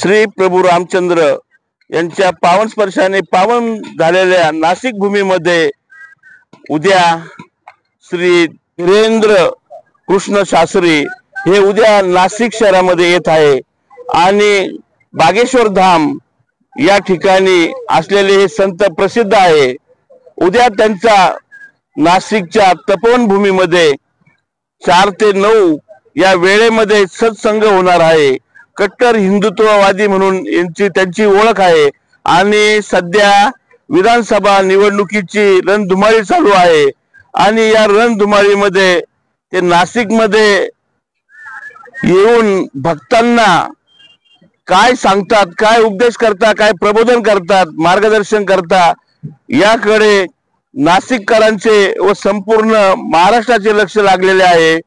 श्री प्रभू रामचंद्र यांच्या पावन स्पर्शाने पावन झालेल्या नाशिक भूमीमध्ये उद्या श्री धीरेंद्र कृष्ण शास्त्री हे उद्या नाशिक शहरामध्ये येत आहे आणि बागेश्वर धाम या ठिकाणी असलेले हे संत प्रसिद्ध आहे। उद्या त्यांचा नाशिकच्या तपोवन भूमीमध्ये 4 ते 9 या वेळेमध्ये सत्संग होणार आहे। कट्टर हिंदुत्ववादी म्हणून त्यांची ओळख आहे आणि सध्या विधानसभा निवडणुकीची रणधुमाळी चालू आहे आणि या रणधुमाळीमध्ये ते नाशिकमध्ये येऊन भक्तांना काय सांगतात, काय उपदेश करतात, काय प्रबोधन करतात, मार्गदर्शन करतात याकडे नाशिककरांचे व संपूर्ण महाराष्ट्राचे लक्ष लागलेले आहे।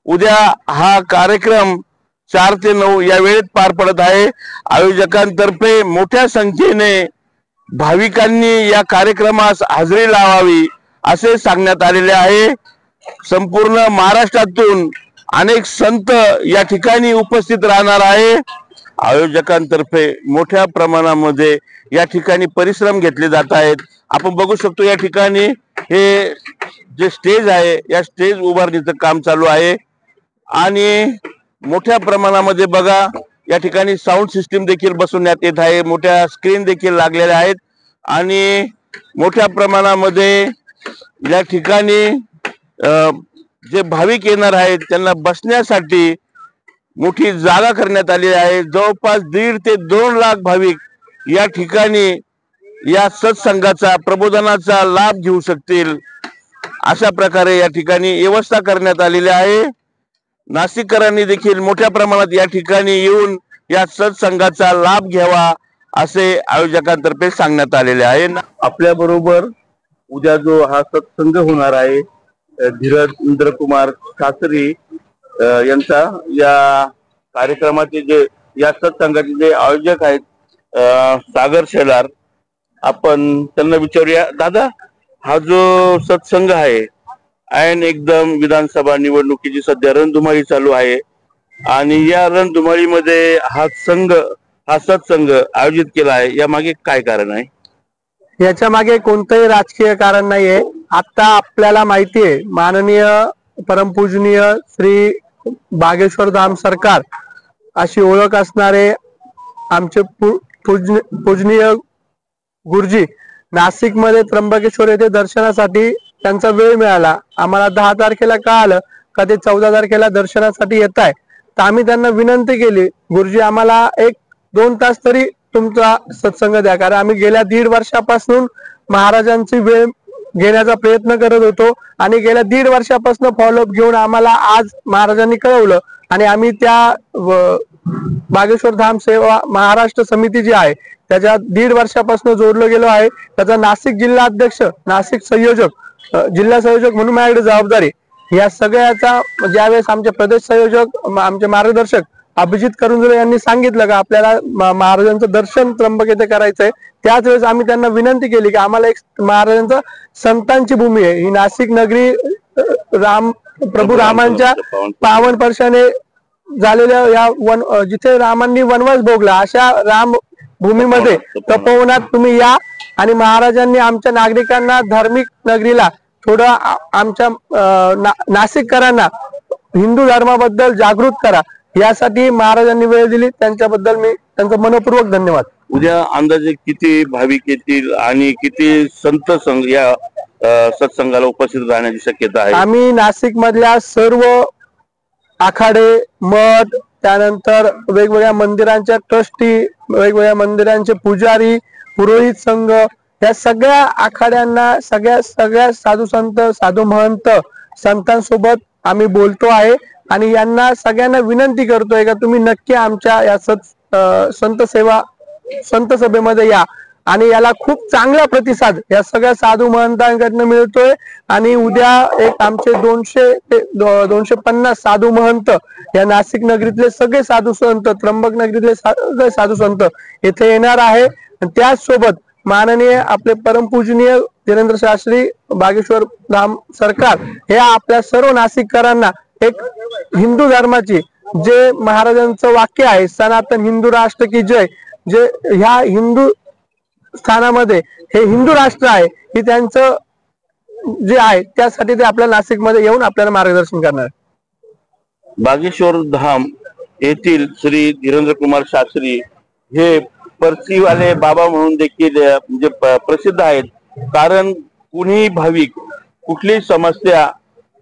उद्या हा कार्यक्रम 4 ते 9 या वेळेत पार पडत आहे। आयोजकांतर्फे मोठ्या संख्येने भाविकांनी या कार्यक्रमास हजेरी लावावी असे सांगण्यात आलेले आहे। संपूर्ण महाराष्ट्रातून अनेक संत या ठिकाणी उपस्थित राहणार आहे। आयोजकांतर्फे मोठ्या प्रमाणामध्ये या ठिकाणी परिश्रम घेतले जात आहेत। आपण बघू शकतो या ठिकाणी हे जे स्टेज आहे या स्टेज उभारणीचं काम चालू आहे आणि मोठ्या प्रमाणामध्ये बघा या ठिकाणी साऊंड सिस्टीम देखील बसवण्यात येत आहे। मोठ्या स्क्रीन देखील लागलेल्या आहेत आणि मोठ्या प्रमाणामध्ये या ठिकाणी जे भाविक येणार आहेत त्यांना बसण्यासाठी मोठी जागा करण्यात आली आहे। जवळपास 1.5 ते 2 लाख भाविक या ठिकाणी या सत्संगाचा प्रबोधनाचा लाभ घेऊ शकतील अशा प्रकारे या ठिकाणी व्यवस्था करण्यात आलेली आहे। नाशिककरांनी देखील मोठ्या प्रमाणात या ठिकाणी येऊन या सत्संगाचा लाभ घ्यावा असे आयोजकांतर्फे सांगण्यात आलेले आहे। आपल्या बरोबर उद्या जो हा सत्संग होणार आहे धीरेंद्र कुमार शास्त्री यांचा या कार्यक्रमाचे जे या सत्संगाचे जे आयोजक आहेत सागर शेलार, आपण त्यांना विचारूया। दादा, हा जो सत्संग आहे ऐन एकदम विधानसभा निवडणुकीची सध्या रणधुमाळी चालू आहे आणि या रणधुमाळीमध्ये हा सत्संग आयोजित केला आहे, या मागे काय कारण आहे? याच्या मागे कोणतंही राजकीय कारण नाहीये। आता आपल्याला माहिती आहे माननीय परमपूजनीय श्री बागेश्वर धाम सरकार अशी ओळख असणारे आमचे पूजनीय गुरुजी नाशिक मध्ये त्र्यंबकेश्वर येथे दर्शनासाठी त्यांचा वेळ मिळाला। आम्हाला 10 तारखेला कळालं का ते 14 तारखेला दर्शनासाठी येत आहे, तर आम्ही त्यांना विनंती केली, गुरुजी आम्हाला 1-2 तास तरी तुमचा सत्संग द्या, कारण आम्ही गेल्या 1.5 वर्षापासून महाराजांची वेळ घेण्याचा प्रयत्न करत होतो आणि गेल्या 1.5 वर्षापासून फॉलोअप घेऊन आम्हाला आज महाराजांनी कळवलं आणि आम्ही त्या बागेश्वर धाम सेवा महाराष्ट्र समिती जी आहे त्याच्या 1.5 वर्षापासून जोडलो गेलो आहे। त्याचा नाशिक जिल्हा अध्यक्ष, नाशिक संयोजक, जिल्हा संयोजक म्हणून माझ्याकडे जबाबदारी। या सगळ्याचा ज्यावेळेस आमचे प्रदेश संयोजक, आमचे मार्गदर्शक अभिजित करुंजले यांनी सांगितलं का आपल्याला महाराजांचं दर्शन त्र्यंबक येथे करायचंय, त्याच वेळेस आम्ही त्यांना विनंती केली की आम्हाला एक महाराजांचं संतांची भूमी आहे, ही नाशिक नगरी प्रभू रामांच्या पावन स्पर्शाने झालेल्या या जिथे रामांनी वनवास भोगला अशा राम भूमीमध्ये तपोवनात तुम्ही या आणि महाराजांनी आमच्या नागरिकांना धार्मिक नगरीला थोडं आमच्या नाशिककरांना हिंदू धर्माबद्दल जागृत करा, यासाठी महाराजांनी वेळ दिली। त्यांच्याबद्दल मी त्यांचा मनपूर्वक धन्यवाद। उद्या अंदाजे किती भाविक येतील आणि किती संत संघ या सत्संगाला उपस्थित राहण्याची शक्यता आहे? आम्ही नाशिक मधल्या सर्व आखाडे, मठ, त्यानंतर वेगवेगळ्या मंदिरांच्या ट्रस्टी, वेगवेगळ्या मंदिरांचे पुजारी, पुरोहित संघ, या सगळ्या आखाड्यांना सगळ्या साधू संत, साधू महंत, संतांसोबत आम्ही बोलतो आहे आणि यांना सगळ्यांना विनंती करतोय का तुम्ही नक्की आमच्या या संत सभेमध्ये या आणि याला खूप चांगला प्रतिसाद या सगळ्या साधू महंतांकडनं मिळतोय आणि उद्या एक आमचे 200 ते 250 साधू महंत या नाशिक नगरीतले सगळे साधू संत, त्र्यंबक नगरीतले सगळे साधू संत येथे येणार आहे। त्याच सोबत माननीय आपले परमपूजनीय धीरेंद्र शास्त्री बागेश्वर धाम सरकार हे आपल्या सर्व नाशिककरांना एक हिंदू धर्माची जे महाराजांचं वाक्य आहे, सनातन हिंदू राष्ट्र की जय, जे ह्या हिंदू स्थानामध्ये हे हिंदू राष्ट्र आहे, ही त्यांचं जे आहे त्यासाठी ते आपल्या नाशिकमध्ये येऊन आपल्याला मार्गदर्शन करणार. बागेश्वर धाम येथील श्री धीरेंद्र कुमार शास्त्री हे पर्चीवाले बाबा म्हणून देखील म्हणजे प्रसिद्ध आहेत. कारण कुणीही भाविक कुठलीही समस्या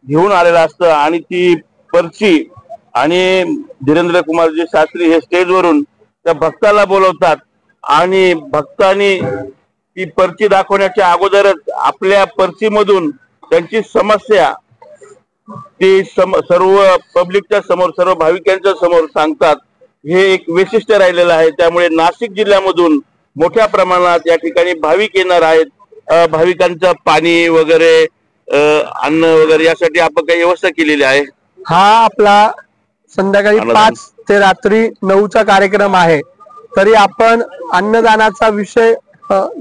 घेऊन आलेला असतं आणि ती पर्ची आणि धीरेंद्र कुमारजी शास्त्री हे स्टेजवरून त्या भक्ताला बोलवतात आणि भक्तांनी ती पर्ची दाखवण्याच्या अगोदरच आपल्या पर्चीमधून त्यांची समस्या ते सर्व पब्लिकच्या समोर, सर्व भाविकांच्या समोर सांगतात. हे एक वैशिष्ट्य राहिलेलं आहे. त्यामुळे नाशिक जिल्ह्यामधून मोठ्या प्रमाणात या ठिकाणी भाविक येणार आहेत. भाविकांचं पाणी वगैरे, अन्न वगैरे यासाठी आपण काही व्यवस्था केलेली आहे. हा आपला संध्याकाळी 5 ते रात्री 9चा कार्यक्रम आहे. तरी आपण अन्नदानाचा विषय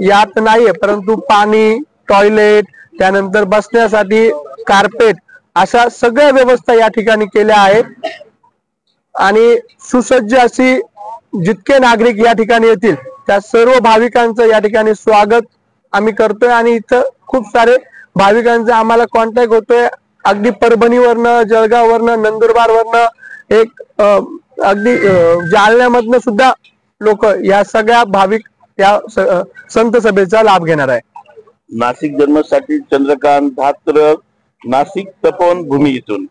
यात नाहीये, परंतु पाणी, टॉयलेट, त्यानंतर बसण्यासाठी कार्पेट, अशा सगळ्या व्यवस्था या ठिकाणी केल्या आहेत. आणि सुसज्ज अशी जितके नागरिक या ठिकाणी येतील त्या सर्व भाविकांचं या ठिकाणी स्वागत आम्ही करतोय. आणि इथं खूप सारे भाविकांचा आम्हाला कॉन्टॅक्ट होतोय. अगदी परभणीवरनं, जळगाववरनं, नंदुरबारवरनं, एक अगदी जालन्यामधनं सुद्धा लोक, या सगळ्या भाविक या संत सभेचा लाभ घेणार आहे. नाशिक जन्मसाठी चंद्रकांत धात्र, नाशिक तपोवन भूमी इथून.